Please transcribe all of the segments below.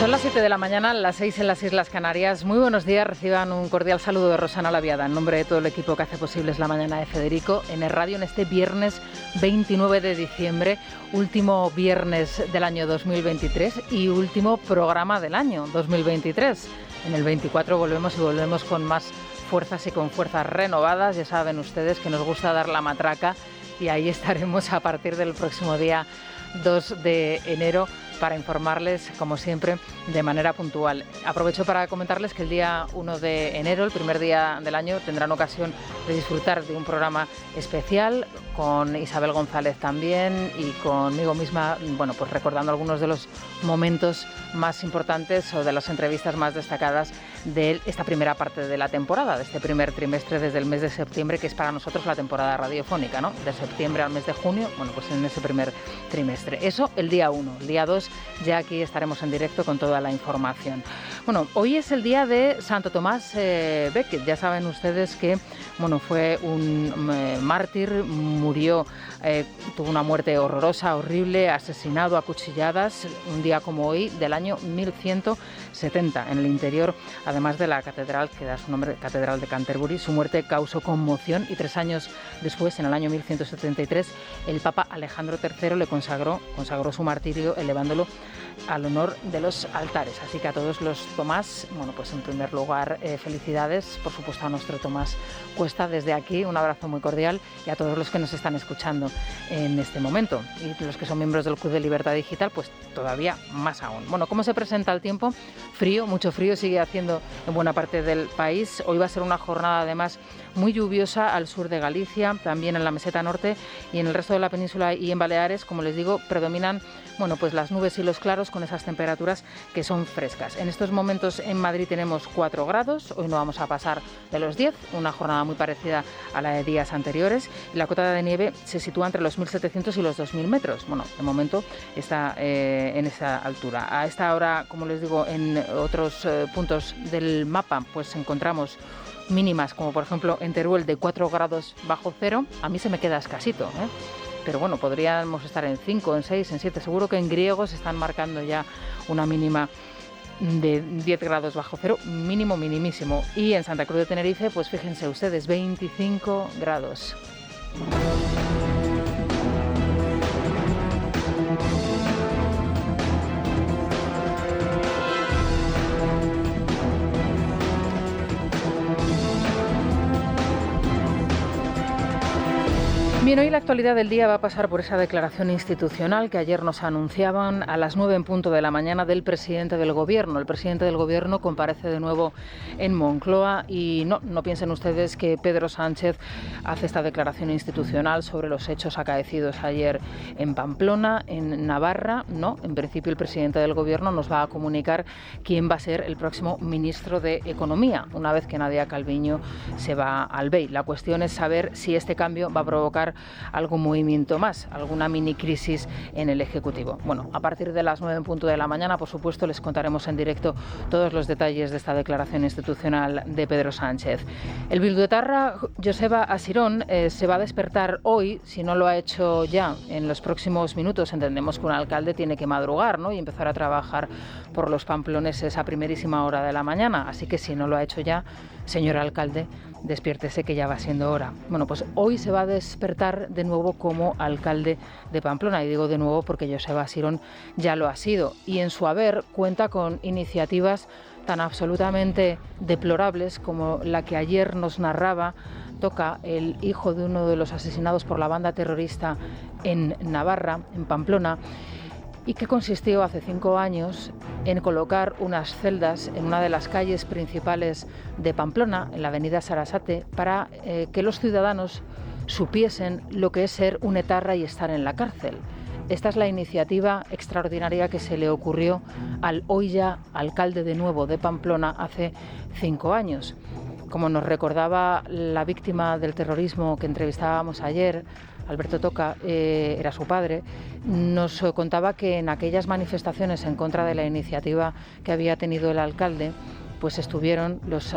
Son las 7 de la mañana, las 6 en las Islas Canarias. Muy buenos días, reciban un cordial saludo de Rosana Laviada, en nombre de todo el equipo que hace posible Es la Mañana de Federico, en el radio en este viernes 29 de diciembre, último viernes del año 2023 y último programa del año 2023. En el 24 volvemos con más fuerzas y con fuerzas renovadas. Ya saben ustedes que nos gusta dar la matraca y ahí estaremos a partir del próximo día 2 de enero para informarles, como siempre, de manera puntual. Aprovecho para comentarles que el día 1 de enero, el primer día del año, tendrán ocasión de disfrutar de un programa especial con Isabel González también y conmigo misma, bueno, pues recordando algunos de los momentos más importantes o de las entrevistas más destacadas de esta primera parte de la temporada, de este primer trimestre desde el mes de septiembre, que es para nosotros la temporada radiofónica, ¿no? De septiembre al mes de junio, bueno, pues en ese primer trimestre. Eso el día 1. El día 2 ya aquí estaremos en directo con toda la información. Bueno, hoy es el día de Santo Tomás Becket. Ya saben ustedes que, bueno, fue un mártir, murió, tuvo una muerte horrorosa, horrible, asesinado a cuchilladas, un día como hoy del año 1170, en el interior, además de la catedral que da su nombre, Catedral de Canterbury. Su muerte causó conmoción y 3 años después, en el año 1173, el Papa Alejandro III le consagró su martirio, elevándolo al honor de los altares. Así que a todos los Tomás, bueno, pues en primer lugar, felicidades, por supuesto a nuestro Tomás Cuesta desde aquí, un abrazo muy cordial, y a todos los que nos están escuchando en este momento. Y los que son miembros del Club de Libertad Digital, pues todavía más aún. Bueno, ¿cómo se presenta el tiempo? Frío, mucho frío sigue haciendo en buena parte del país. Hoy va a ser una jornada además muy lluviosa al sur de Galicia, también en la meseta norte y en el resto de la península y en Baleares. Como les digo, predominan, bueno, pues las nubes y los claros con esas temperaturas que son frescas. En estos momentos en Madrid tenemos 4 grados, hoy no vamos a pasar de los 10, una jornada muy parecida a la de días anteriores. La cota de nieve se sitúa entre los 1.700 y los 2.000 metros. Bueno, de momento está en esa altura. A esta hora, como les digo, en otros puntos del mapa, pues encontramos mínimas, como por ejemplo en Teruel, de 4 grados bajo cero. A mí se me queda escasito, ¿eh? Pero bueno, podríamos estar en 5, en 6, en 7. Seguro que en Griegos están marcando ya una mínima de 10 grados bajo cero, mínimo, minimísimo. Y en Santa Cruz de Tenerife, pues fíjense ustedes, 25 grados. Bien, hoy la actualidad del día va a pasar por esa declaración institucional que ayer nos anunciaban a las 9 en punto de la mañana del presidente del Gobierno. El presidente del Gobierno comparece de nuevo en Moncloa y no piensen ustedes que Pedro Sánchez hace esta declaración institucional sobre los hechos acaecidos ayer en Pamplona, en Navarra. No, en principio el presidente del Gobierno nos va a comunicar quién va a ser el próximo ministro de Economía, una vez que Nadia Calviño se va al BEI. La cuestión es saber si este cambio va a provocar algún movimiento más, alguna mini crisis en el Ejecutivo. Bueno, a partir de las 9 en punto de la mañana, por supuesto, les contaremos en directo todos los detalles de esta declaración institucional de Pedro Sánchez. El bilduetarra Joseba Asirón se va a despertar hoy, si no lo ha hecho ya en los próximos minutos. Entendemos que un alcalde tiene que madrugar, ¿no?, y empezar a trabajar por los pamploneses a primerísima hora de la mañana. Así que si no lo ha hecho ya, señor alcalde, despiértese que ya va siendo hora. Bueno, pues hoy se va a despertar de nuevo como alcalde de Pamplona, y digo de nuevo porque Joseba Asirón ya lo ha sido, y en su haber cuenta con iniciativas tan absolutamente deplorables como la que ayer nos narraba Toca, el hijo de uno de los asesinados por la banda terrorista en Navarra, en Pamplona, y que consistió hace 5 años en colocar unas celdas en una de las calles principales de Pamplona, en la avenida Sarasate, para que los ciudadanos supiesen lo que es ser un etarra y estar en la cárcel. Esta es la iniciativa extraordinaria que se le ocurrió al hoy ya alcalde de nuevo de Pamplona hace 5 años. Como nos recordaba la víctima del terrorismo que entrevistábamos ayer, Alberto Toca, era su padre, nos contaba que en aquellas manifestaciones en contra de la iniciativa que había tenido el alcalde, pues estuvieron los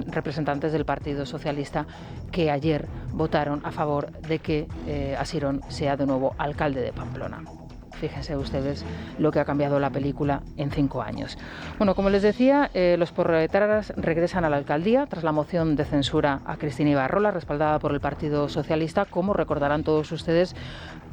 representantes del Partido Socialista que ayer votaron a favor de que Asirón sea de nuevo alcalde de Pamplona. Fíjense ustedes lo que ha cambiado la película en 5 años. Bueno, como les decía, los proletarias regresan a la alcaldía tras la moción de censura a Cristina Ibarrola, respaldada por el Partido Socialista, como recordarán todos ustedes,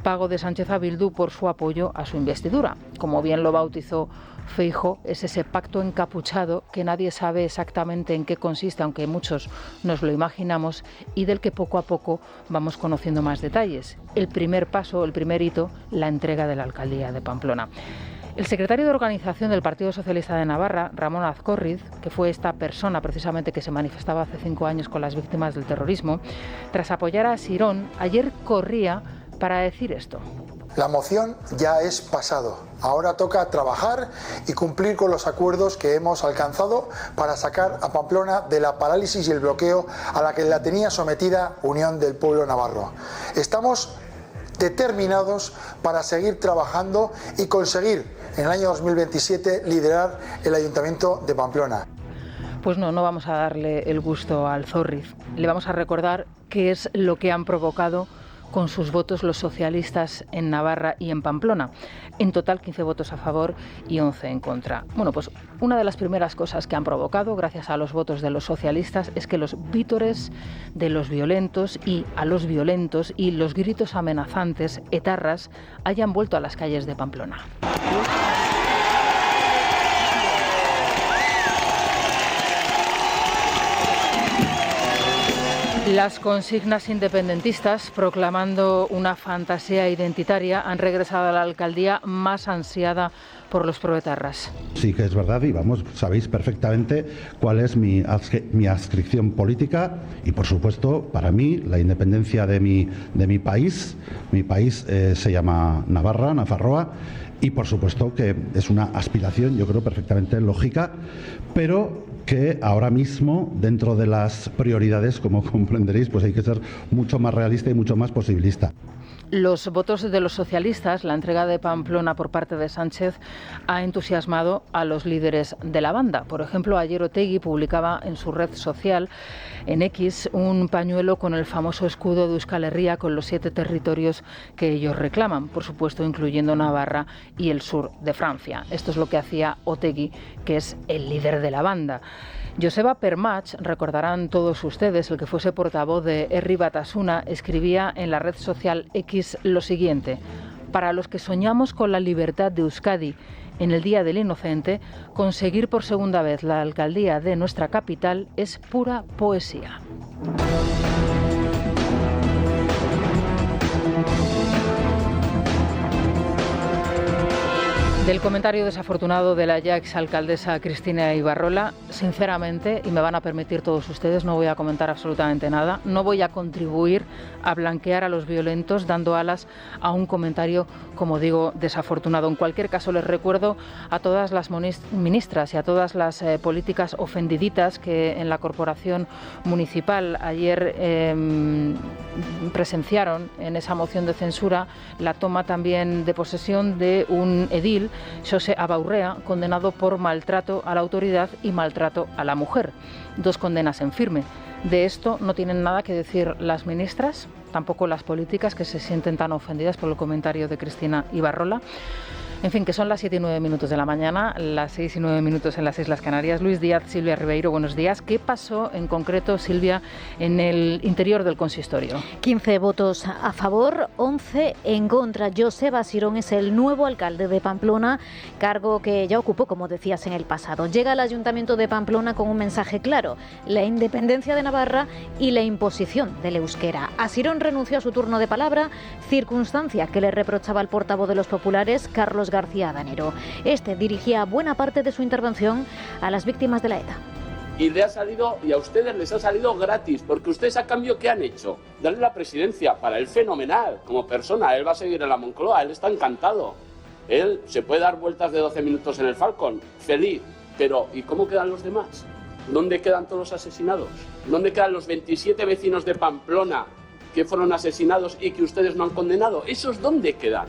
pago de Sánchez a Bildu por su apoyo a su investidura. Como bien lo bautizó Feijóo, es ese pacto encapuchado que nadie sabe exactamente en qué consiste, aunque muchos nos lo imaginamos, y del que poco a poco vamos conociendo más detalles. El primer paso, el primer hito, la entrega de la alcaldía de Pamplona. El secretario de Organización del Partido Socialista de Navarra, Ramón Azcórriz, que fue esta persona precisamente que se manifestaba hace 5 años con las víctimas del terrorismo, tras apoyar a Sirón, ayer corría para decir esto. La moción ya es pasado. Ahora toca trabajar y cumplir con los acuerdos que hemos alcanzado para sacar a Pamplona de la parálisis y el bloqueo a la que la tenía sometida Unión del Pueblo Navarro. Estamos determinados para seguir trabajando y conseguir en el año 2027 liderar el Ayuntamiento de Pamplona. Pues no vamos a darle el gusto al Zorriz. Le vamos a recordar qué es lo que han provocado con sus votos los socialistas en Navarra y en Pamplona. En total 15 votos a favor y 11 en contra. Bueno, pues una de las primeras cosas que han provocado, gracias a los votos de los socialistas, es que los vítores de los violentos y a los violentos y los gritos amenazantes, etarras, hayan vuelto a las calles de Pamplona. Las consignas independentistas, proclamando una fantasía identitaria, han regresado a la alcaldía más ansiada por los proetarras. Sí que es verdad, y vamos, sabéis perfectamente cuál es mi adscripción política y, por supuesto, para mí, la independencia de mi país. Mi país se llama Nafarroa, y por supuesto que es una aspiración, yo creo, perfectamente lógica, pero que ahora mismo, dentro de las prioridades, como comprenderéis, pues hay que ser mucho más realista y mucho más posibilista. Los votos de los socialistas, la entrega de Pamplona por parte de Sánchez, ha entusiasmado a los líderes de la banda. Por ejemplo, ayer Otegi publicaba en su red social, en X, un pañuelo con el famoso escudo de Euskal Herria con los 7 territorios que ellos reclaman, por supuesto incluyendo Navarra y el sur de Francia. Esto es lo que hacía Otegi, que es el líder de la banda. Joseba Permach, recordarán todos ustedes, el que fuese portavoz de Herri Batasuna, escribía en la red social X lo siguiente: para los que soñamos con la libertad de Euskadi en el Día del Inocente, conseguir por segunda vez la alcaldía de nuestra capital es pura poesía. Del comentario desafortunado de la ya exalcaldesa Cristina Ibarrola, sinceramente, y me van a permitir todos ustedes, no voy a comentar absolutamente nada, no voy a contribuir a blanquear a los violentos dando alas a un comentario, como digo, desafortunado. En cualquier caso, les recuerdo a todas las ministras y a todas las políticas ofendiditas que en la corporación municipal ayer presenciaron en esa moción de censura la toma también de posesión de un edil, Xose Abaurrea, condenado por maltrato a la autoridad y maltrato a la mujer. 2 condenas en firme. De esto no tienen nada que decir las ministras, tampoco las políticas que se sienten tan ofendidas por el comentario de Cristina Ibarrola. En fin, que son las 7 y 9 minutos de la mañana, las 6 y 9 minutos en las Islas Canarias. Luis Díaz, Silvia Ribeiro, buenos días. ¿Qué pasó en concreto, Silvia, en el interior del consistorio? 15 votos a favor, 11 en contra. Joseba Sirón es el nuevo alcalde de Pamplona, cargo que ya ocupó, como decías, en el pasado. Llega al Ayuntamiento de Pamplona con un mensaje claro: la independencia de Navarra y la imposición del euskera. A Sirón renunció a su turno de palabra, circunstancia que le reprochaba el portavoz de los populares, Carlos García Danero. Este dirigía buena parte de su intervención a las víctimas de la ETA. Y le ha salido, y a ustedes les ha salido gratis, porque ustedes a cambio, ¿qué han hecho? Darle la presidencia. Para él fenomenal, como persona, él va a seguir en la Moncloa, él está encantado. Él se puede dar vueltas de 12 minutos en el Falcon, feliz. Pero, ¿y cómo quedan los demás? ¿Dónde quedan todos los asesinados? ¿Dónde quedan los 27 vecinos de Pamplona que fueron asesinados y que ustedes no han condenado? ¿Esos dónde quedan?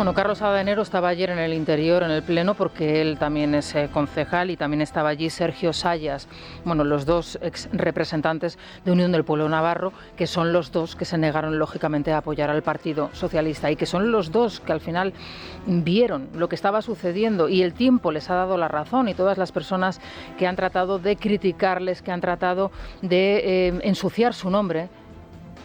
Bueno, Carlos Adanero estaba ayer en el Interior, en el Pleno, porque él también es concejal, y también estaba allí Sergio Sayas, bueno, los dos ex representantes de Unión del Pueblo Navarro, que son los dos que se negaron lógicamente a apoyar al Partido Socialista, y que son los dos que al final vieron lo que estaba sucediendo, y el tiempo les ha dado la razón, y todas las personas que han tratado de criticarles, que han tratado de ensuciar su nombre,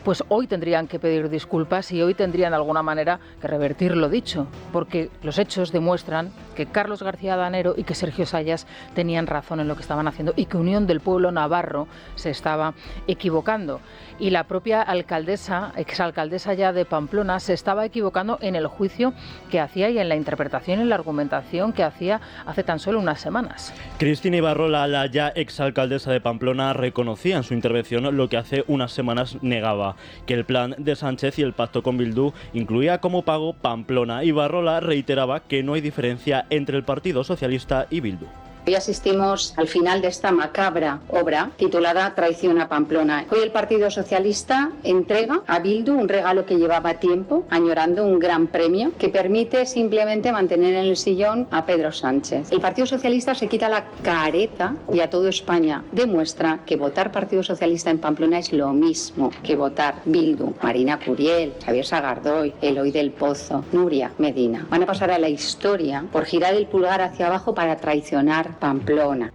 pues hoy tendrían que pedir disculpas y hoy tendrían de alguna manera que revertir lo dicho, porque los hechos demuestran que Carlos García Adanero y que Sergio Sayas tenían razón en lo que estaban haciendo y que Unión del Pueblo Navarro se estaba equivocando. Y la propia alcaldesa, exalcaldesa ya de Pamplona, se estaba equivocando en el juicio que hacía y en la interpretación y en la argumentación que hacía hace tan solo unas semanas. Cristina Ibarrola, la ya exalcaldesa de Pamplona, reconocía en su intervención lo que hace unas semanas negaba, que el plan de Sánchez y el pacto con Bildu incluía como pago Pamplona. Ibarrola reiteraba que no hay diferencia entre el Partido Socialista y Bildu. Hoy asistimos al final de esta macabra obra titulada Traición a Pamplona. Hoy el Partido Socialista entrega a Bildu un regalo que llevaba tiempo añorando, un gran premio que permite simplemente mantener en el sillón a Pedro Sánchez. El Partido Socialista se quita la careta y a toda España demuestra que votar Partido Socialista en Pamplona es lo mismo que votar Bildu. Marina Curiel, Javier Sagardoy, Eloy del Pozo, Nuria Medina van a pasar a la historia por girar el pulgar hacia abajo para traicionar Pamplona.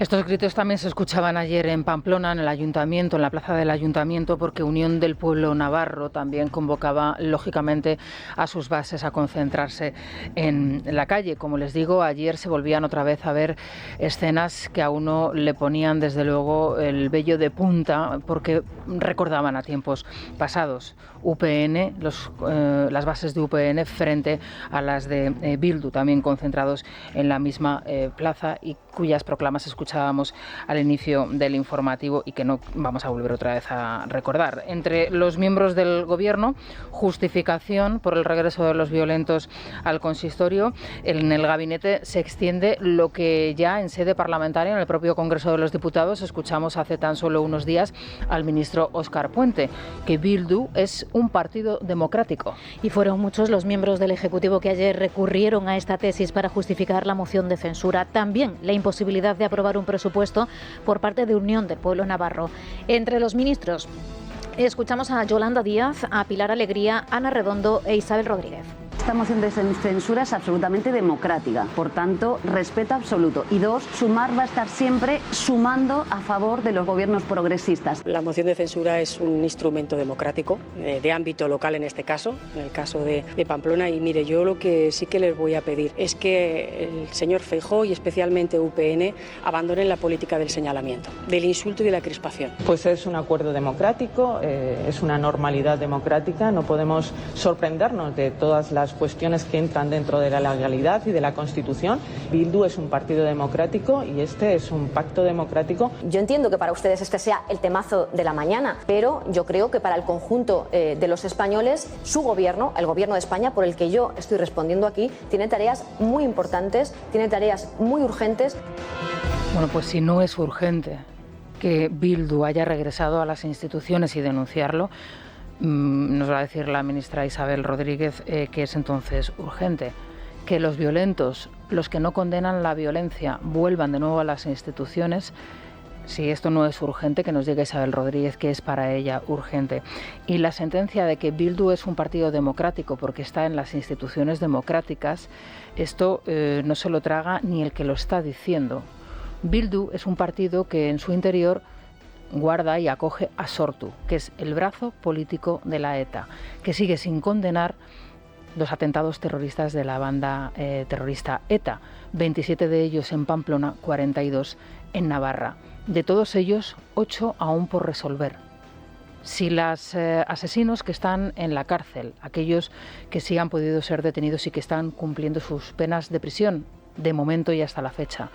Estos gritos también se escuchaban ayer en Pamplona, en el Ayuntamiento, en la plaza del Ayuntamiento, porque Unión del Pueblo Navarro también convocaba, lógicamente, a sus bases a concentrarse en la calle. Como les digo, ayer se volvían otra vez a ver escenas que a uno le ponían, desde luego, el vello de punta, porque recordaban a tiempos pasados. UPN, las bases de UPN frente a las de Bildu, también concentrados en la misma plaza, y cuyas proclamas escuchábamos al inicio del informativo y que no vamos a volver otra vez a recordar. Entre los miembros del Gobierno, justificación por el regreso de los violentos al consistorio. En el gabinete se extiende lo que ya en sede parlamentaria, en el propio Congreso de los Diputados, escuchamos hace tan solo unos días al ministro Óscar Puente, que Bildu es un partido democrático. Y fueron muchos los miembros del Ejecutivo que ayer recurrieron a esta tesis para justificar la moción de censura. También la imposibilidad de aprobar un presupuesto por parte de Unión del Pueblo Navarro. Entre los ministros escuchamos a Yolanda Díaz, a Pilar Alegría, Ana Redondo e Isabel Rodríguez. Esta moción de censura es absolutamente democrática, por tanto, respeto absoluto. Y dos, Sumar va a estar siempre sumando a favor de los gobiernos progresistas. La moción de censura es un instrumento democrático, de ámbito local en este caso, en el caso de Pamplona. Y mire, yo lo que sí que les voy a pedir es que el señor Feijóo y especialmente UPN abandonen la política del señalamiento, del insulto y de la crispación. Pues es un acuerdo democrático, es una normalidad democrática, no podemos sorprendernos de todas las cuestiones que entran dentro de la legalidad y de la Constitución. Bildu es un partido democrático y este es un pacto democrático. Yo entiendo que para ustedes este sea el temazo de la mañana, pero yo creo que para el conjunto de los españoles, su gobierno, el gobierno de España, por el que yo estoy respondiendo aquí, tiene tareas muy importantes, tiene tareas muy urgentes. Bueno, pues si no es urgente que Bildu haya regresado a las instituciones y denunciarlo, nos va a decir la ministra Isabel Rodríguez que es entonces urgente. Que los violentos, los que no condenan la violencia, vuelvan de nuevo a las instituciones. Si esto no es urgente, que nos diga Isabel Rodríguez que es para ella urgente. Y la sentencia de que Bildu es un partido democrático porque está en las instituciones democráticas, esto no se lo traga ni el que lo está diciendo. Bildu es un partido que en su interior guarda y acoge a Sortu, que es el brazo político de la ETA, que sigue sin condenar los atentados terroristas de la banda terrorista ETA, 27 de ellos en Pamplona, 42 en Navarra. De todos ellos, 8 aún por resolver. Si los asesinos que están en la cárcel, aquellos que sí han podido ser detenidos y que están cumpliendo sus penas de prisión, de momento y hasta la fecha,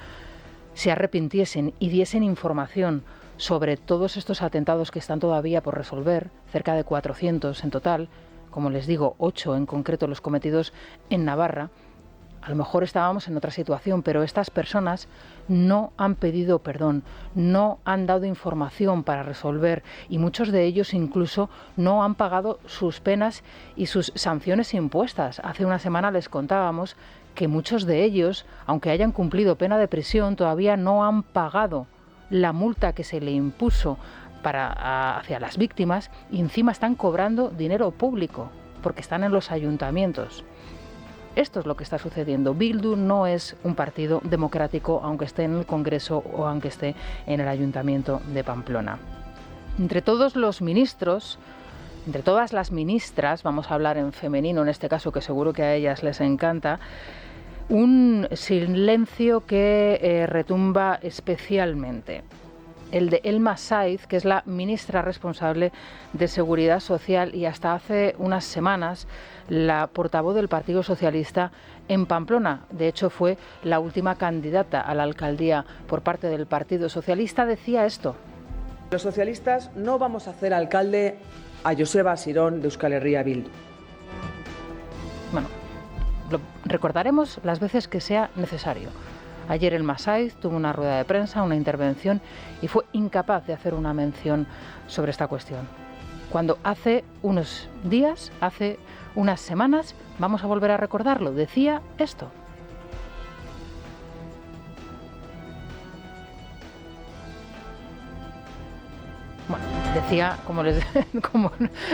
se arrepintiesen y diesen información sobre todos estos atentados que están todavía por resolver, cerca de 400 en total, como les digo, 8 en concreto los cometidos en Navarra, a lo mejor estábamos en otra situación, pero estas personas no han pedido perdón, no han dado información para resolver y muchos de ellos incluso no han pagado sus penas y sus sanciones impuestas. Hace una semana les contábamos que muchos de ellos, aunque hayan cumplido pena de prisión, todavía no han pagado la multa que se le impuso hacia las víctimas y encima están cobrando dinero público porque están en los ayuntamientos. Esto es lo que está sucediendo. Bildu no es un partido democrático, aunque esté en el Congreso o aunque esté en el Ayuntamiento de Pamplona. Entre todos los ministros, entre todas las ministras, vamos a hablar en femenino en este caso, que seguro que a ellas les encanta, un silencio que retumba especialmente. El de Elma Saiz, que es la ministra responsable de Seguridad Social y hasta hace unas semanas la portavoz del Partido Socialista en Pamplona. De hecho, fue la última candidata a la alcaldía por parte del Partido Socialista. Decía esto. Los socialistas no vamos a hacer alcalde a Joseba Asirón de Euskal Herria Bildu. Bueno, lo recordaremos las veces que sea necesario. Ayer Elma Saiz tuvo una rueda de prensa, una intervención y fue incapaz de hacer una mención sobre esta cuestión. Cuando hace unos días, hace unas semanas, vamos a volver a recordarlo, decía esto. Bueno, decía, como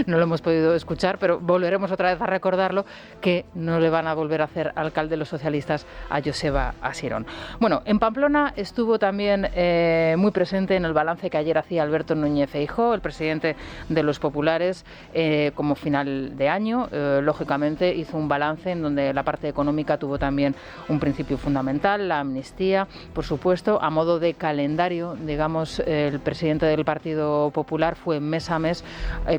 no lo hemos podido escuchar, pero volveremos otra vez a recordarlo, que no le van a volver a hacer alcalde los socialistas a Joseba Asirón. Bueno, en Pamplona estuvo también muy presente en el balance que ayer hacía Alberto Núñez Feijóo, el presidente de los populares, como final de año. Lógicamente hizo un balance en donde la parte económica tuvo también un principio fundamental, la amnistía, por supuesto, a modo de calendario, digamos, el presidente del Partido Popular fue mes a mes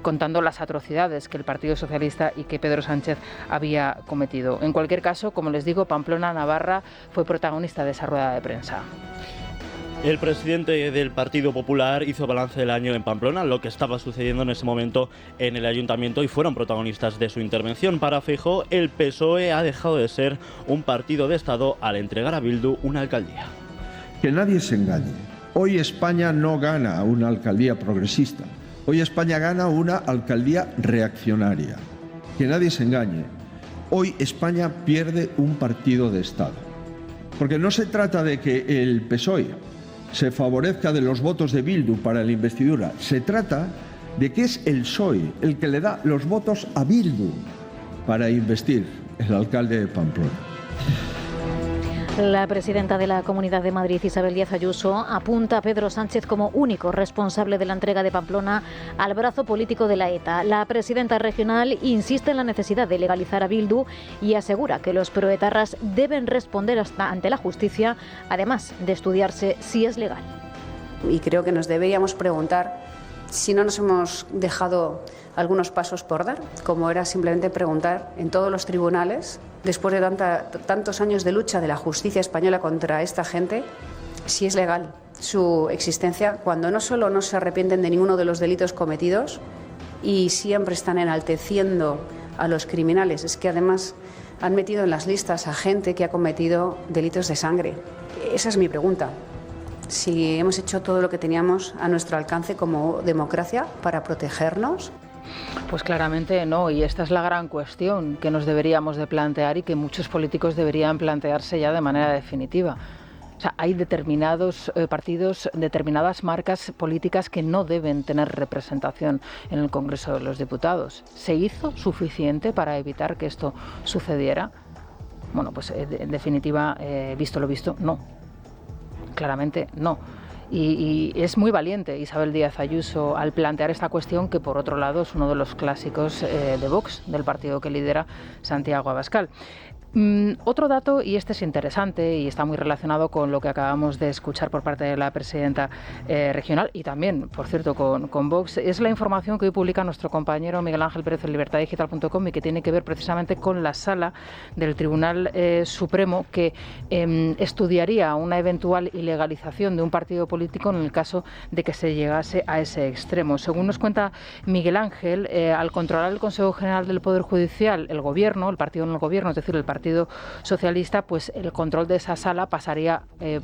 contando las atrocidades que el Partido Socialista y que Pedro Sánchez había cometido. En cualquier caso, como les digo, Pamplona, Navarra, fue protagonista de esa rueda de prensa. El presidente del Partido Popular hizo balance del año en Pamplona, lo que estaba sucediendo en ese momento en el ayuntamiento, y fueron protagonistas de su intervención. Para Feijóo, el PSOE ha dejado de ser un partido de Estado al entregar a Bildu una alcaldía. Que nadie se engañe. Hoy España no gana una alcaldía progresista. Hoy España gana una alcaldía reaccionaria. Que nadie se engañe. Hoy España pierde un partido de Estado. Porque no se trata de que el PSOE se favorezca de los votos de Bildu para la investidura. Se trata de que es el PSOE el que le da los votos a Bildu para investir el alcalde de Pamplona. La presidenta de la Comunidad de Madrid, Isabel Díaz Ayuso, apunta a Pedro Sánchez como único responsable de la entrega de Pamplona al brazo político de la ETA. La presidenta regional insiste en la necesidad de legalizar a Bildu y asegura que los proetarras deben responder ante la justicia, además de estudiarse si es legal. Y creo que nos deberíamos preguntar si no nos hemos dejado algunos pasos por dar, como era simplemente preguntar en todos los tribunales, después de tantos años de lucha de la justicia española contra esta gente, si es legal su existencia, cuando no solo no se arrepienten de ninguno de los delitos cometidos y siempre están enalteciendo a los criminales, es que además han metido en las listas a gente que ha cometido delitos de sangre. Esa es mi pregunta. Si hemos hecho todo lo que teníamos a nuestro alcance como democracia para protegernos. Pues claramente no, y esta es la gran cuestión que nos deberíamos de plantear y que muchos políticos deberían plantearse ya de manera definitiva. O sea, hay determinados partidos, determinadas marcas políticas que no deben tener representación en el Congreso de los Diputados. ¿Se hizo suficiente para evitar que esto sucediera? Bueno, pues en definitiva, visto lo visto, no. Claramente no. Y es muy valiente Isabel Díaz Ayuso al plantear esta cuestión, que por otro lado es uno de los clásicos de Vox, del partido que lidera Santiago Abascal. Otro dato, y este es interesante y está muy relacionado con lo que acabamos de escuchar por parte de la presidenta regional y también, por cierto, con Vox, es la información que hoy publica nuestro compañero Miguel Ángel Pérez en libertadigital.com y que tiene que ver precisamente con la sala del Tribunal Supremo que estudiaría una eventual ilegalización de un partido político político en el caso de que se llegase a ese extremo. Según nos cuenta Miguel Ángel, al controlar el Consejo General del Poder Judicial, el Gobierno, el partido en el Gobierno, es decir, el Partido Socialista, pues el control de esa sala pasaría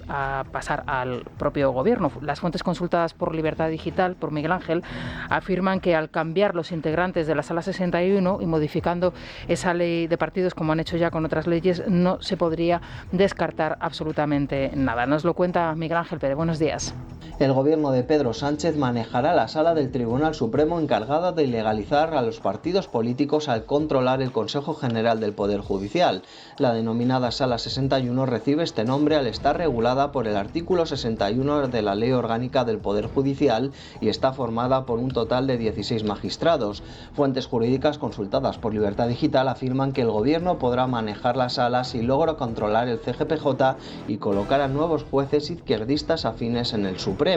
a pasar al propio Gobierno. Las fuentes consultadas por Libertad Digital, por Miguel Ángel, afirman que al cambiar los integrantes de la Sala 61 y modificando esa ley de partidos, como han hecho ya con otras leyes, no se podría descartar absolutamente nada. Nos lo cuenta Miguel Ángel Pérez. Buenos días. El gobierno de Pedro Sánchez manejará la sala del Tribunal Supremo encargada de ilegalizar a los partidos políticos al controlar el Consejo General del Poder Judicial. La denominada Sala 61 recibe este nombre al estar regulada por el artículo 61 de la Ley Orgánica del Poder Judicial y está formada por un total de 16 magistrados. Fuentes jurídicas consultadas por Libertad Digital afirman que el gobierno podrá manejar la sala si logra controlar el CGPJ y colocar a nuevos jueces izquierdistas afines en el Supremo.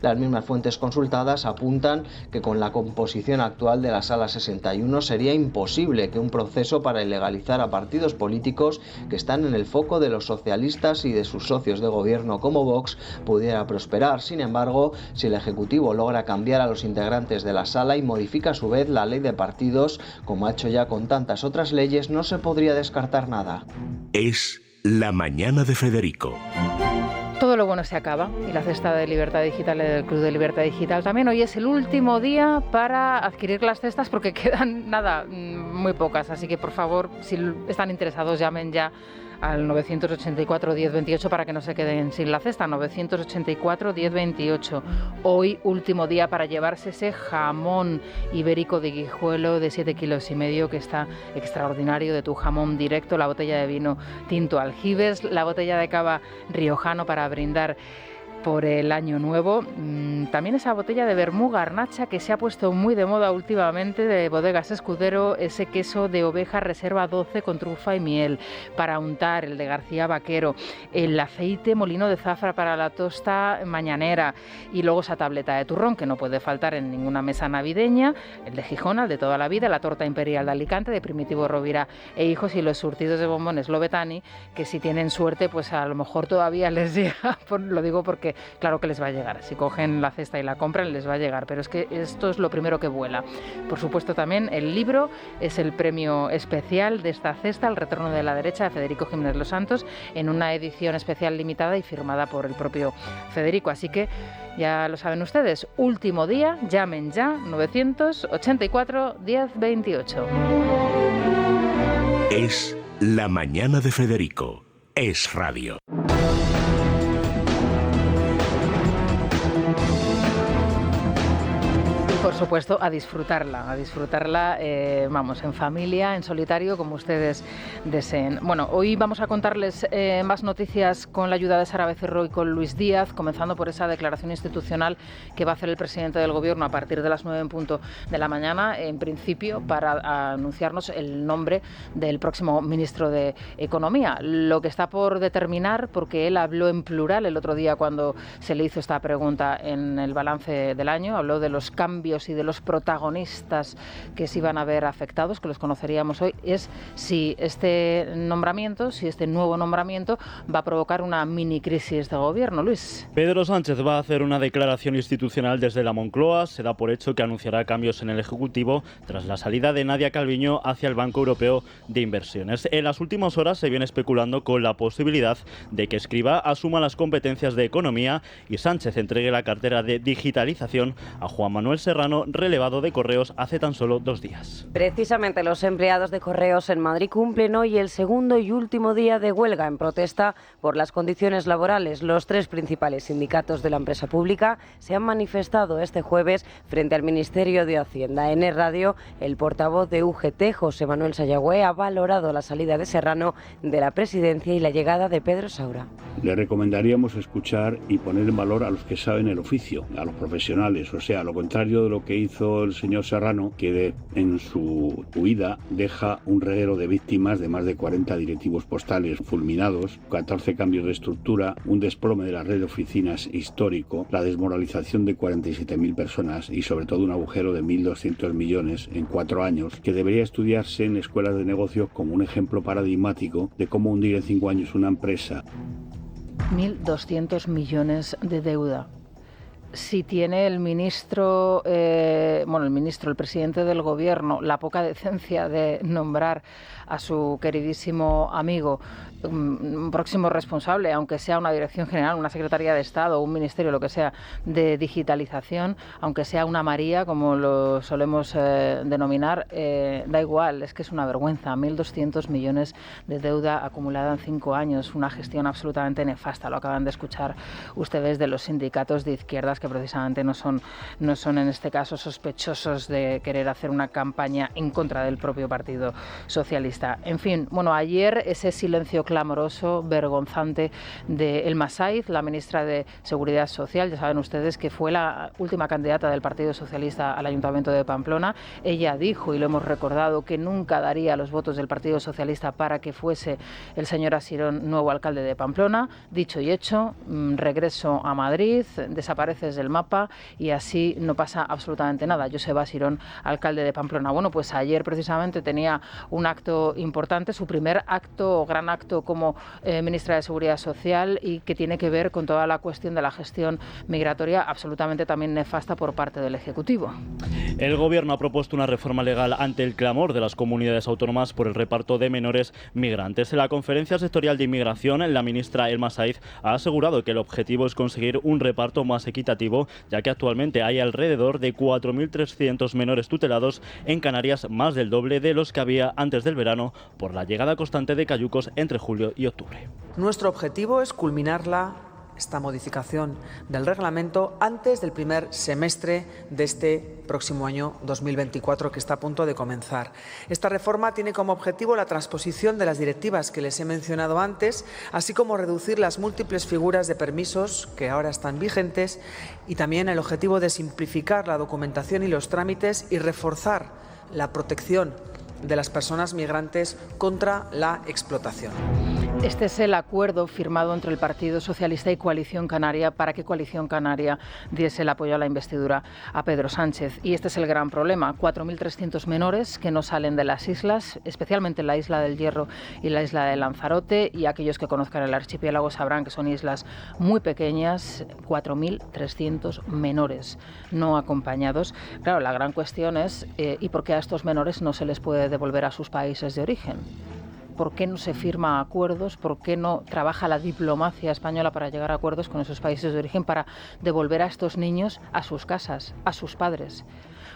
Las mismas fuentes consultadas apuntan que con la composición actual de la Sala 61 sería imposible que un proceso para ilegalizar a partidos políticos que están en el foco de los socialistas y de sus socios de gobierno como Vox pudiera prosperar. Sin embargo, si el Ejecutivo logra cambiar a los integrantes de la sala y modifica a su vez la ley de partidos, como ha hecho ya con tantas otras leyes, no se podría descartar nada. Es la mañana de Federico. Todo lo bueno se acaba y la cesta de Libertad Digital del Club de Libertad Digital también. Hoy es el último día para adquirir las cestas porque quedan muy pocas. Así que por favor, si están interesados, llamen ya al 984 1028 para que no se queden sin la cesta. 984 1028. Hoy último día para llevarse ese jamón ibérico de Guijuelo de 7,5 kilos que está extraordinario, de tu jamón directo, la botella de vino tinto Aljibes, la botella de cava riojano para brindar por el año nuevo. También esa botella de vermú garnacha que se ha puesto muy de moda últimamente, de Bodegas Escudero, ese queso de oveja reserva 12 con trufa y miel para untar, el de García Vaquero, el aceite molino de zafra para la tosta mañanera y luego esa tableta de turrón que no puede faltar en ninguna mesa navideña, el de Gijón, el de toda la vida, la torta imperial de Alicante de Primitivo Rovira e Hijos y los surtidos de bombones Lobetani, que si tienen suerte pues a lo mejor todavía les llega, lo digo porque claro que les va a llegar, si cogen la cesta y la compran les va a llegar, pero es que esto es lo primero que vuela. Por supuesto también el libro es el premio especial de esta cesta, El retorno de la derecha, de Federico Jiménez Los Santos, en una edición especial limitada y firmada por el propio Federico, así que ya lo saben ustedes, último día, llamen ya, 984 1028. Es la mañana de Federico, es radio. Por supuesto, a disfrutarla, vamos, en familia, en solitario, como ustedes deseen. Bueno, hoy vamos a contarles más noticias con la ayuda de Sara Becerro y con Luis Díaz, comenzando por esa declaración institucional que va a hacer el presidente del Gobierno a partir de las 9 en punto de la mañana, en principio, para anunciarnos el nombre del próximo ministro de Economía. Lo que está por determinar, porque él habló en plural el otro día cuando se le hizo esta pregunta en el balance del año, habló de los cambios y de los protagonistas que se iban a ver afectados, que los conoceríamos hoy, es si este nuevo nombramiento va a provocar una mini crisis de gobierno. Luis. Pedro Sánchez va a hacer una declaración institucional desde la Moncloa. Se da por hecho que anunciará cambios en el Ejecutivo tras la salida de Nadia Calviño hacia el Banco Europeo de Inversiones. En las últimas horas se viene especulando con la posibilidad de que Escrivá asuma las competencias de Economía y Sánchez entregue la cartera de Digitalización a Juan Manuel Serrano, relevado de Correos hace tan solo 2 días. Precisamente los empleados de Correos en Madrid cumplen hoy el segundo y último día de huelga en protesta por las condiciones laborales. Los 3 principales sindicatos de la empresa pública se han manifestado este jueves frente al Ministerio de Hacienda. En Radio, el portavoz de UGT, José Manuel Sayagüe, ha valorado la salida de Serrano de la presidencia y la llegada de Pedro Saura. Le recomendaríamos escuchar y poner en valor a los que saben el oficio, a los profesionales, o sea, lo contrario de lo que hizo el señor Serrano, que en su huida deja un reguero de víctimas de más de 40 directivos postales fulminados, 14 cambios de estructura, un desplome de la red de oficinas histórico, la desmoralización de 47.000 personas y sobre todo un agujero de 1.200 millones en 4 años, que debería estudiarse en escuelas de negocios como un ejemplo paradigmático de cómo hundir en 5 años una empresa. 1.200 millones de deuda. si tiene el presidente del gobierno, la poca decencia de nombrar a su queridísimo amigo próximo responsable, aunque sea una dirección general, una secretaría de Estado, un ministerio, lo que sea, de digitalización, aunque sea una María, como lo solemos denominar, da igual, es que es una vergüenza. 1.200 millones de deuda acumulada en 5 años, una gestión absolutamente nefasta. Lo acaban de escuchar ustedes de los sindicatos de izquierdas, que precisamente no son en este caso sospechosos de querer hacer una campaña en contra del propio Partido Socialista. En fin, bueno, ayer ese silencio clamoroso, vergonzante de Elma Saiz, la ministra de Seguridad Social. Ya saben ustedes que fue la última candidata del Partido Socialista al Ayuntamiento de Pamplona. Ella dijo, y lo hemos recordado, que nunca daría los votos del Partido Socialista para que fuese el señor Asirón nuevo alcalde de Pamplona. Dicho y hecho, regreso a Madrid, desapareces del mapa y así no pasa absolutamente nada. Joseba Asirón, alcalde de Pamplona. Bueno, pues ayer precisamente tenía un acto importante, su primer acto, gran acto como ministra de Seguridad Social, y que tiene que ver con toda la cuestión de la gestión migratoria absolutamente también nefasta por parte del Ejecutivo. El Gobierno ha propuesto una reforma legal ante el clamor de las comunidades autónomas por el reparto de menores migrantes. En la Conferencia Sectorial de Inmigración, la ministra Elma Saiz ha asegurado que el objetivo es conseguir un reparto más equitativo, ya que actualmente hay alrededor de 4.300 menores tutelados en Canarias, más del doble de los que había antes del verano por la llegada constante de cayucos entre julio y octubre. Nuestro objetivo es culminarla, esta modificación del reglamento, antes del primer semestre de este próximo año 2024, que está a punto de comenzar. Esta reforma tiene como objetivo la transposición de las directivas que les he mencionado antes, así como reducir las múltiples figuras de permisos que ahora están vigentes, y también el objetivo de simplificar la documentación y los trámites y reforzar la protección de las personas migrantes contra la explotación. Este es el acuerdo firmado entre el Partido Socialista y Coalición Canaria para que Coalición Canaria diese el apoyo a la investidura a Pedro Sánchez. Y este es el gran problema: 4.300 menores que no salen de las islas, especialmente la isla del Hierro y la isla de Lanzarote, y aquellos que conozcan el archipiélago sabrán que son islas muy pequeñas. 4.300 menores no acompañados. Claro, la gran cuestión es ¿y por qué a estos menores no se les puede devolver a sus países de origen? ¿Por qué no se firma acuerdos? ¿Por qué no trabaja la diplomacia española para llegar a acuerdos con esos países de origen para devolver a estos niños a sus casas, a sus padres?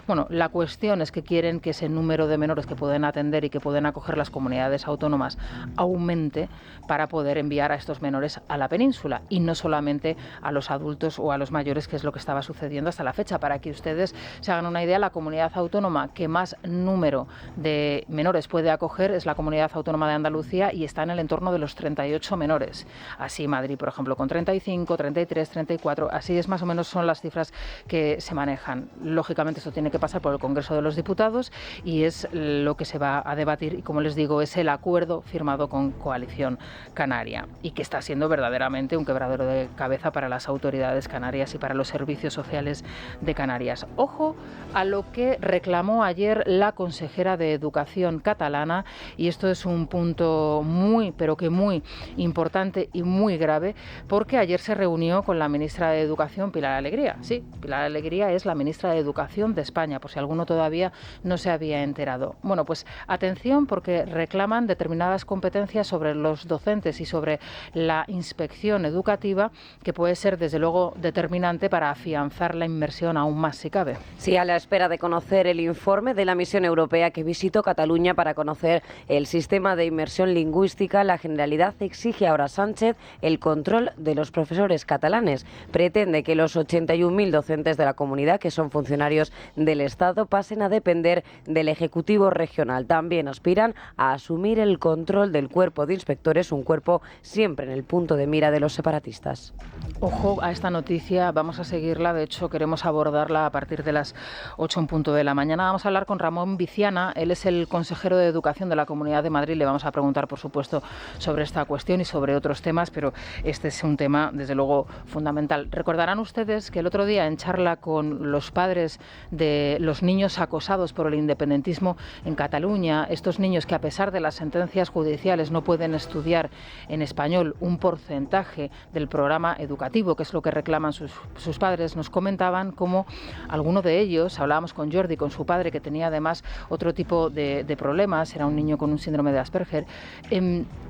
Bueno, la cuestión es que quieren que ese número de menores que pueden atender y que pueden acoger las comunidades autónomas aumente para poder enviar a estos menores a la península y no solamente a los adultos o a los mayores, que es lo que estaba sucediendo hasta la fecha. Para que ustedes se hagan una idea, la comunidad autónoma que más número de menores puede acoger es la comunidad autónoma de Andalucía, y está en el entorno de los 38 menores. Así Madrid, por ejemplo, con 35, 33, 34, así es más o menos son las cifras que se manejan. Lógicamente esto tiene que pasar por el Congreso de los Diputados y es lo que se va a debatir, y como les digo, es el acuerdo firmado con Coalición Canaria y que está siendo verdaderamente un quebradero de cabeza para las autoridades canarias y para los servicios sociales de Canarias. Ojo a lo que reclamó ayer la consejera de Educación catalana, y esto es un punto muy, pero que muy importante y muy grave, porque ayer se reunió con la ministra de Educación, Pilar Alegría. Sí, Pilar Alegría es la ministra de Educación de España, por si alguno todavía no se había enterado. Bueno, pues atención, porque reclaman determinadas competencias sobre los docentes y sobre la inspección educativa, que puede ser desde luego determinante para afianzar la inmersión aún más si cabe. Sí, a la espera de conocer el informe de la misión europea que visitó Cataluña para conocer el sistema de inmersión lingüística, la Generalidad exige ahora a Sánchez el control de los profesores catalanes. Pretende que los 81.000 docentes de la comunidad, que son funcionarios del Estado, pasen a depender del Ejecutivo regional. También aspiran a asumir el control del cuerpo de inspectores, un cuerpo siempre en el punto de mira de los separatistas. Ojo a esta noticia, vamos a seguirla, de hecho queremos abordarla a partir de las 8 en punto de la mañana. Vamos a hablar con Ramón Viciana, él es el consejero de Educación de la Comunidad de Madrid. Le vamos a preguntar, por supuesto, sobre esta cuestión y sobre otros temas, pero este es un tema, desde luego, fundamental. Recordarán ustedes que el otro día, en charla con los padres de los niños acosados por el independentismo en Cataluña, estos niños que a pesar de las sentencias judiciales no pueden estudiar en español un porcentaje del programa educativo, que es lo que reclaman sus padres, nos comentaban cómo alguno de ellos, hablábamos con Jordi, con su padre, que tenía además otro tipo de problemas, era un niño con un síndrome de Asperger,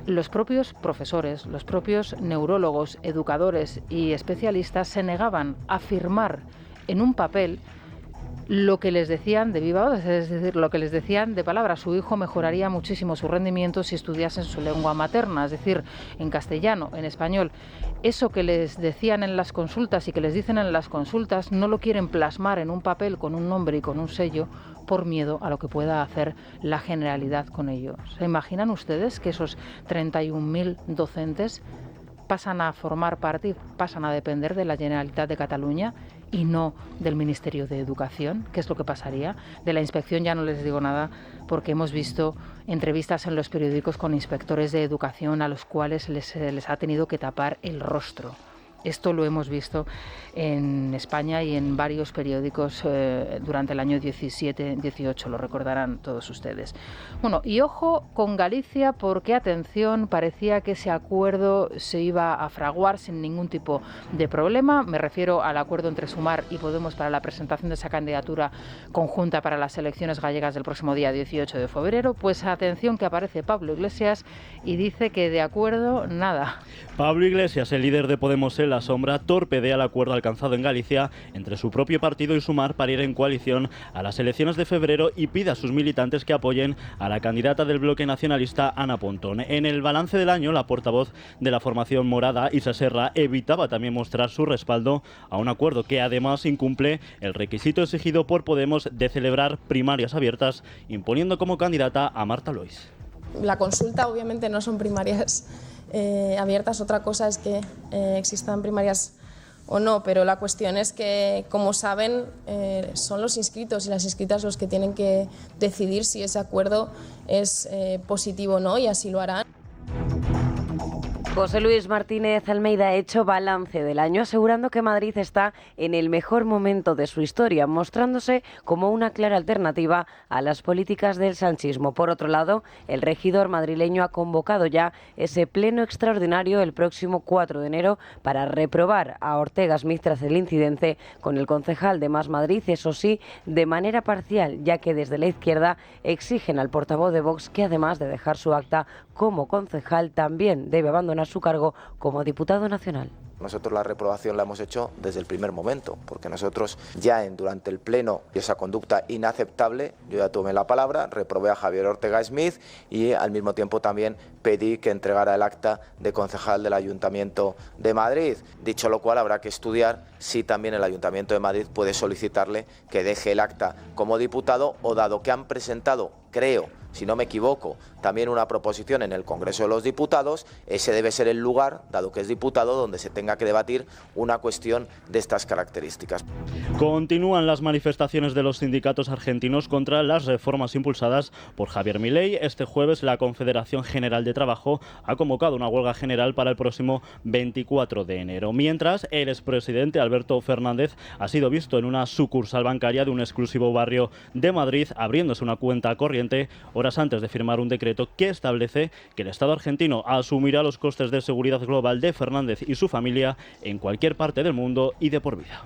los propios profesores, los propios neurólogos, educadores y especialistas se negaban a firmar en un papel lo que les decían de viva voz, es decir, lo que les decían de palabra. Su hijo mejoraría muchísimo su rendimiento si estudiase en su lengua materna, es decir, en castellano, en español. Eso que les decían en las consultas y que les dicen en las consultas no lo quieren plasmar en un papel con un nombre y con un sello por miedo a lo que pueda hacer la Generalidad con ellos. ¿Se imaginan ustedes que esos 31.000 docentes pasan a formar parte y pasan a depender de la Generalitat de Cataluña y no del Ministerio de Educación? ¿Qué es lo que pasaría? De la inspección ya no les digo nada, porque hemos visto entrevistas en los periódicos con inspectores de educación a los cuales les ha tenido que tapar el rostro. Esto lo hemos visto en España y en varios periódicos durante el año 17-18, lo recordarán todos ustedes. Bueno, y ojo con Galicia, porque, atención, parecía que ese acuerdo se iba a fraguar sin ningún tipo de problema. Me refiero al acuerdo entre Sumar y Podemos para la presentación de esa candidatura conjunta para las elecciones gallegas del próximo día 18 de febrero. Pues atención, que aparece Pablo Iglesias y dice que de acuerdo nada. Pablo Iglesias, el líder de Podemos en la sombra, torpedea el acuerdo alcanzado en Galicia entre su propio partido y Sumar para ir en coalición a las elecciones de febrero y pide a sus militantes que apoyen a la candidata del bloque nacionalista, Ana Pontón. En el balance del año, la portavoz de la formación morada, Isa Serra, evitaba también mostrar su respaldo a un acuerdo que además incumple el requisito exigido por Podemos de celebrar primarias abiertas, imponiendo como candidata a Marta Lois. La consulta obviamente no son primarias abiertas, otra cosa es que existan primarias o no, pero la cuestión es que, como saben, son los inscritos y las inscritas los que tienen que decidir si ese acuerdo es positivo o no, y así lo harán. José Luis Martínez Almeida ha hecho balance del año, asegurando que Madrid está en el mejor momento de su historia, mostrándose como una clara alternativa a las políticas del sanchismo. Por otro lado, el regidor madrileño ha convocado ya ese pleno extraordinario el próximo 4 de enero para reprobar a Ortega Smith tras el incidente con el concejal de Más Madrid, eso sí, de manera parcial, ya que desde la izquierda exigen al portavoz de Vox que, además de dejar su acta como concejal, también debe abandonar su cargo como diputado nacional. Nosotros la reprobación la hemos hecho desde el primer momento, porque nosotros ya durante el pleno esa conducta inaceptable, yo ya tomé la palabra, reprobé a Javier Ortega Smith y al mismo tiempo también pedí que entregara el acta de concejal del Ayuntamiento de Madrid. Dicho lo cual, habrá que estudiar si también el Ayuntamiento de Madrid puede solicitarle que deje el acta como diputado, o dado que han presentado, creo, si no me equivoco, también una proposición en el Congreso de los Diputados, ese debe ser el lugar, dado que es diputado, donde se tenga que debatir una cuestión de estas características. Continúan las manifestaciones de los sindicatos argentinos contra las reformas impulsadas por Javier Milei. Este jueves la Confederación General de Trabajo ha convocado una huelga general para el próximo 24 de enero. Mientras, el expresidente Alberto Fernández ha sido visto en una sucursal bancaria de un exclusivo barrio de Madrid, abriéndose una cuenta corriente horas antes de firmar un decreto que establece que el Estado argentino asumirá los costes de seguridad global de Fernández y su familia en cualquier parte del mundo y de por vida.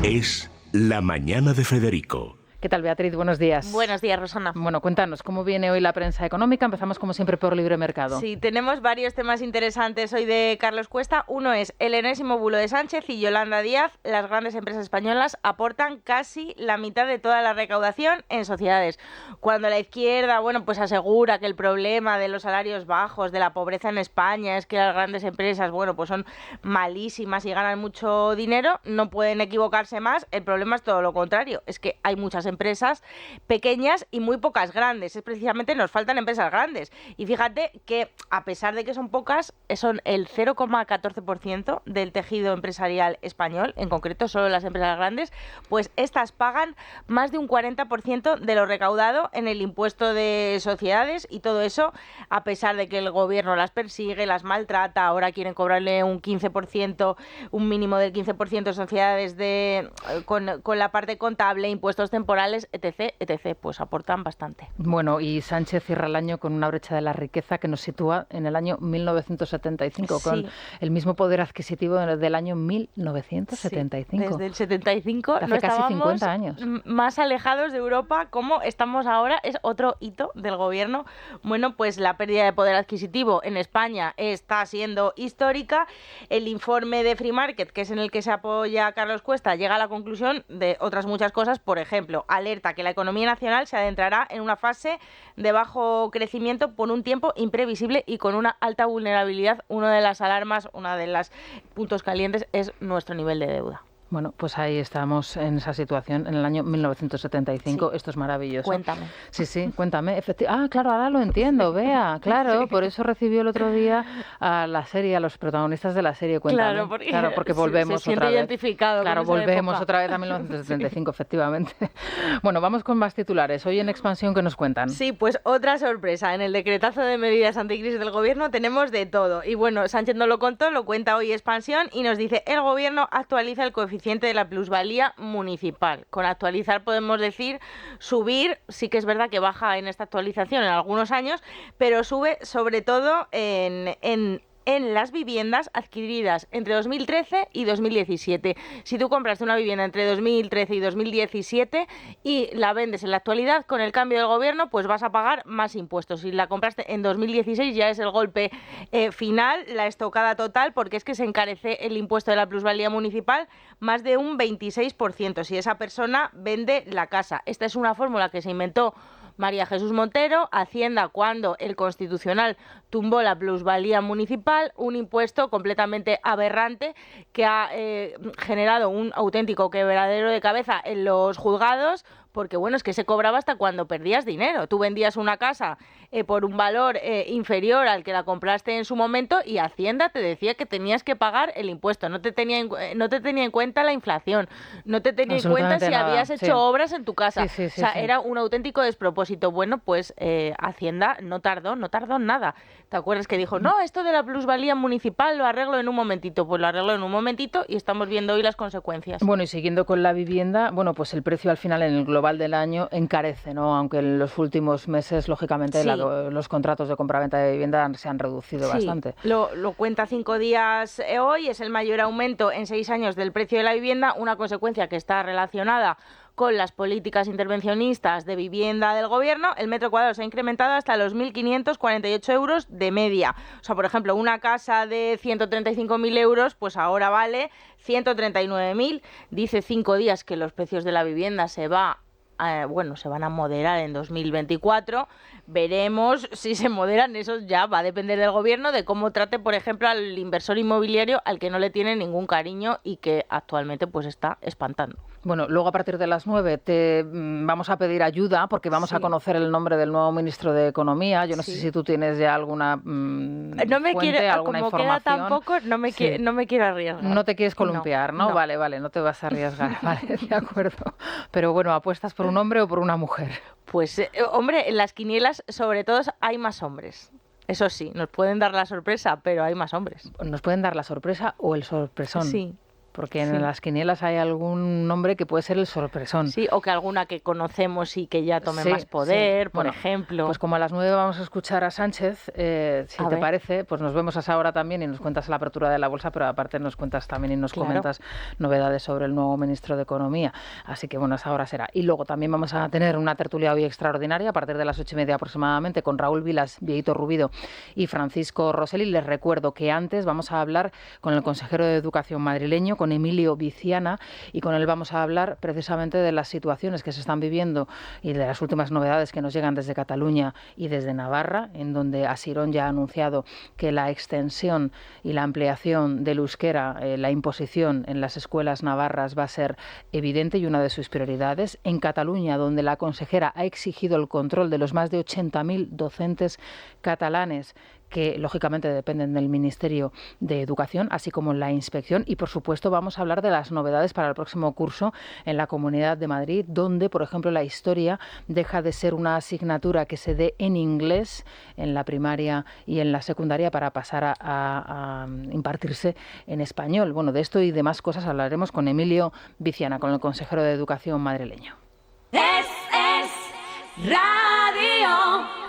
Es la mañana de Federico. ¿Qué tal, Beatriz? Buenos días. Buenos días, Rosana. Bueno, cuéntanos, ¿cómo viene hoy la prensa económica? Empezamos, como siempre, por Libre Mercado. Sí, tenemos varios temas interesantes hoy de Carlos Cuesta. Uno es el enésimo bulo de Sánchez y Yolanda Díaz. Las grandes empresas españolas aportan casi la mitad de toda la recaudación en sociedades. Cuando la izquierda, pues asegura que el problema de los salarios bajos, de la pobreza en España, es que las grandes empresas, pues son malísimas y ganan mucho dinero, no pueden equivocarse más. El problema es todo lo contrario, es que hay muchas empresas pequeñas y muy pocas grandes. Es precisamente, nos faltan empresas grandes. Y fíjate que, a pesar de que son pocas, son el 0,14% del tejido empresarial español, en concreto solo las empresas grandes, pues estas pagan más de un 40% de lo recaudado en el impuesto de sociedades, y todo eso a pesar de que el gobierno las persigue, las maltrata. Ahora quieren cobrarle un 15%, un mínimo del 15% de sociedades con la parte contable, impuestos temporales, etc., etc. Pues aportan bastante. Bueno, y Sánchez cierra el año con una brecha de la riqueza que nos sitúa en el año 1975, con el mismo poder adquisitivo del año 1975. Sí, desde el 75 hace no casi estábamos 50 años. Más alejados de Europa como estamos ahora. Es otro hito del gobierno. Bueno, pues la pérdida de poder adquisitivo en España está siendo histórica. El informe de Free Market, que es en el que se apoya Carlos Cuesta, llega a la conclusión de otras muchas cosas. Por ejemplo, alerta que la economía nacional se adentrará en una fase de bajo crecimiento por un tiempo imprevisible y con una alta vulnerabilidad. Una de las alarmas, una de los puntos calientes es nuestro nivel de deuda. Bueno, pues ahí estamos en esa situación en el año 1975. Sí. Esto es maravilloso. Cuéntame. Sí, cuéntame. Claro, ahora lo entiendo, Bea. Claro, sí. Por eso recibió el otro día a los protagonistas de la serie Cuéntame. Claro, porque volvemos se otra vez. Identificado claro, volvemos otra vez a 1975, sí. Efectivamente. Bueno, vamos con más titulares. Hoy en Expansión, ¿qué nos cuentan? Sí, pues otra sorpresa. En el decretazo de medidas anticrisis del gobierno tenemos de todo. Y bueno, Sánchez no lo contó, lo cuenta hoy Expansión y nos dice: el gobierno actualiza el coeficiente de la plusvalía municipal. Con actualizar podemos decir subir. Sí que es verdad que baja en esta actualización en algunos años, pero sube sobre todo en las viviendas adquiridas entre 2013 y 2017. Si tú compraste una vivienda entre 2013 y 2017 y la vendes en la actualidad, con el cambio del gobierno, pues vas a pagar más impuestos. Si la compraste en 2016 ya es el golpe final, la estocada total, porque es que se encarece el impuesto de la plusvalía municipal más de un 26% si esa persona vende la casa. Esta es una fórmula que se inventó María Jesús Montero, Hacienda, cuando el Constitucional tumbó la plusvalía municipal, un impuesto completamente aberrante que ha generado un auténtico quebradero de cabeza en los juzgados, porque bueno, es que se cobraba hasta cuando perdías dinero. Tú vendías una casa por un valor inferior al que la compraste en su momento y Hacienda te decía que tenías que pagar el impuesto. No te tenía en cuenta la inflación, no te tenía en cuenta si habías hecho obras en tu casa. Era un auténtico despropósito. Bueno, pues Hacienda no tardó nada. ¿Te acuerdas que dijo, no, esto de la plusvalía municipal lo arreglo en un momentito? Pues lo arreglo en un momentito y estamos viendo hoy las consecuencias. Bueno, y siguiendo con la vivienda, bueno, pues el precio al final en el global del año encarece, ¿no? Aunque en los últimos meses, lógicamente, los contratos de compraventa de vivienda se han reducido bastante. Lo cuenta 5 días hoy, es el mayor aumento en 6 años del precio de la vivienda, una consecuencia que está relacionada con las políticas intervencionistas de vivienda del gobierno. El metro cuadrado se ha incrementado hasta los 1.548 euros de media. O sea, por ejemplo, una casa de 135.000 euros, pues ahora vale 139.000. Dice 5 días que los precios de la vivienda se van a moderar en 2024. Veremos si se moderan. Eso ya va a depender del gobierno, de cómo trate, por ejemplo, al inversor inmobiliario al que no le tiene ningún cariño y que actualmente pues está espantando. Bueno, luego a partir de las 9 te vamos a pedir ayuda porque vamos a conocer el nombre del nuevo ministro de Economía. Yo no sé si tú tienes ya alguna no me fuente, quiere, alguna como información. Queda tan poco, no me quiero arriesgar. No te quieres columpiar, ¿no? No. Vale, no te vas a arriesgar. Vale, de acuerdo. Pero bueno, ¿apuestas por un hombre o por una mujer? Pues, hombre, en las quinielas, sobre todo, hay más hombres. Eso sí, nos pueden dar la sorpresa, pero hay más hombres. ¿Nos pueden dar la sorpresa o el sorpresón? Sí. Porque en las quinielas hay algún nombre que puede ser el sorpresón. Sí, o que alguna que conocemos y que ya tome más poder, por ejemplo. Pues como a las 9 vamos a escuchar a Sánchez, si te parece, pues nos vemos a esa hora también y nos cuentas la apertura de la bolsa, pero aparte nos cuentas también y nos comentas novedades sobre el nuevo ministro de Economía. Así que bueno, a esa hora será. Y luego también vamos a tener una tertulia hoy extraordinaria a partir de las 8:30 aproximadamente con Raúl Vilas, Vieito Rubido y Francisco Rosselli. Les recuerdo que antes vamos a hablar con el consejero de Educación madrileño, con con Emilio Viciana, y con él vamos a hablar precisamente de las situaciones que se están viviendo y de las últimas novedades que nos llegan desde Cataluña y desde Navarra, en donde Asirón ya ha anunciado que la extensión y la ampliación del euskera, la imposición en las escuelas navarras va a ser evidente y una de sus prioridades. En Cataluña, donde la consejera ha exigido el control de los más de 80.000 docentes catalanes que lógicamente dependen del Ministerio de Educación, así como la inspección. Y por supuesto vamos a hablar de las novedades para el próximo curso en la Comunidad de Madrid, donde por ejemplo la historia deja de ser una asignatura que se dé en inglés en la primaria y en la secundaria para pasar a impartirse en español. Bueno, de esto y demás cosas hablaremos con Emilio Viciana, con el consejero de Educación madrileño. Es Radio.